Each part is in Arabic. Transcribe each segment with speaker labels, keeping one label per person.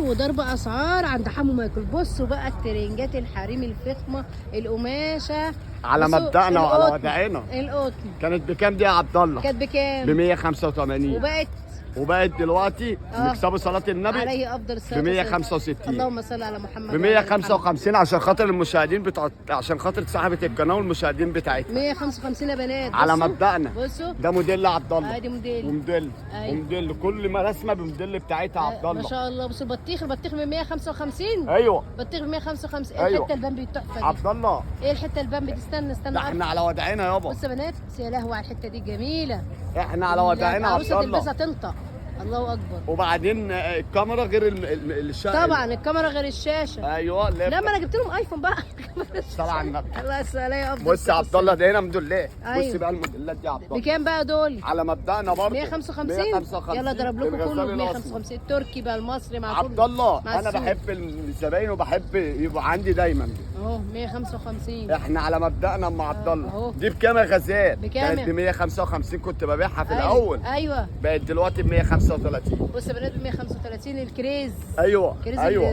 Speaker 1: وضرب اسعار عند حمو مايكل. بصوا بقى الترنجات الحريم الفخمه، القماشه
Speaker 2: على
Speaker 1: بصوا
Speaker 2: مبدأنا وعلى
Speaker 1: القطن.
Speaker 2: وداعنا.
Speaker 1: القطن
Speaker 2: كانت بكام دي يا عبد الله؟
Speaker 1: كانت بكام؟
Speaker 2: ب 185.
Speaker 1: وبقت
Speaker 2: دلوقتي نكسبوا صلاة النبي
Speaker 1: عليه افضل الصلاه
Speaker 2: ب 165.
Speaker 1: اللهم صل على محمد.
Speaker 2: ب 155 عشان خاطر المشاهدين عشان خاطر صاحبة القناة والمشاهدين بتاعتنا.
Speaker 1: 155 يا بنات.
Speaker 2: على مبدأنا.
Speaker 1: بصوا
Speaker 2: ده موديل يا عبد الله.
Speaker 1: ادي موديل
Speaker 2: وموديل
Speaker 1: أيوة.
Speaker 2: وموديل كل ما رسمه بموديل بتاعتها يا عبد الله.
Speaker 1: ما شاء الله. بصوا البطيخ ب 155.
Speaker 2: ايوه
Speaker 1: بطيخ ب 155.
Speaker 2: أيوة.
Speaker 1: الحته البامبي التحفه دي
Speaker 2: عبد الله.
Speaker 1: ايه الحته البامبي دي؟ استنى
Speaker 2: ده احنا على وداعنا يابا.
Speaker 1: بصوا يا بنات، يا لهوي على الحته دي جميله.
Speaker 2: احنا على وداعنا يا عبد
Speaker 1: العروسه
Speaker 2: الله.
Speaker 1: تلبسها تنطق. الله اكبر.
Speaker 2: وبعدين الكاميرا غير الشاشة.
Speaker 1: طبعا الكاميرا غير الشاشه.
Speaker 2: ايوه
Speaker 1: لا ما انا جبت لهم ايفون بقى.
Speaker 2: صلى على النبي.
Speaker 1: الله يسهل يا افضل.
Speaker 2: بص يا عبد الله ده هنا موديلات.
Speaker 1: أيوة.
Speaker 2: بص بقى الموديلات دي يا عبد الله.
Speaker 1: بكام بقى دول؟
Speaker 2: على مبدأنا برضه
Speaker 1: 155. يلا ضرب لكم كله ب 155.
Speaker 2: 155
Speaker 1: التركي بقى المصري مع
Speaker 2: عبد الله.
Speaker 1: مع
Speaker 2: انا
Speaker 1: السوق.
Speaker 2: بحب الزباين وبحب يبقى عندي دايما.
Speaker 1: اهو 155.
Speaker 2: احنا على مبدأنا ام عبد
Speaker 1: أهو.
Speaker 2: الله. دي بكام يا غزال؟
Speaker 1: بكام؟
Speaker 2: كانت ب 155 كنت ببيعها في
Speaker 1: أيوة.
Speaker 2: الاول.
Speaker 1: ايوه
Speaker 2: بقت دلوقتي ب 135.
Speaker 1: بص يا بنات ب 135 الكريز.
Speaker 2: ايوه
Speaker 1: كريز
Speaker 2: ايوه.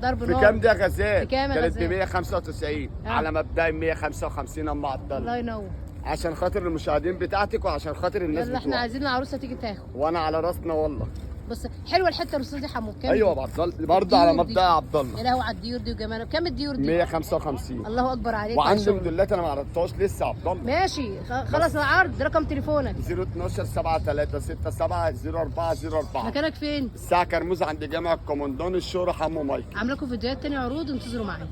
Speaker 1: ضرب نار.
Speaker 2: بكام دي يا غزال؟
Speaker 1: بكام يا
Speaker 2: كانت ب
Speaker 1: غزال؟
Speaker 2: 195. على مبدأ 155 ام عبد الله.
Speaker 1: الله ينور.
Speaker 2: عشان خاطر المشاهدين بتاعتك وعشان خاطر الناس
Speaker 1: يلا احنا
Speaker 2: بتوعك.
Speaker 1: عايزين العروسه تيجي تاخد.
Speaker 2: وانا على راسنا والله.
Speaker 1: بص حلوه الحته الرصاص دي حمو. كام؟
Speaker 2: ايوه يا عبد الله برضه على مبدأ يا عبد
Speaker 1: يا
Speaker 2: الله.
Speaker 1: لهوي على الديور دي وجمالها. كام الديور دي؟
Speaker 2: 155.
Speaker 1: الله اكبر عليك.
Speaker 2: وعندي
Speaker 1: يا شغل.
Speaker 2: موديلات انا ما عرفتهاش لسه يا عبد الله.
Speaker 1: ماشي خلاص العرض. رقم تليفونك
Speaker 2: 012 7367 0404.
Speaker 1: مكانك فين؟
Speaker 2: الساعة كرموز عند جامع الكومندان الشهرة حمو مايكل.
Speaker 1: عامله لكم فيديوهات تاني عروض انتظروا معايا.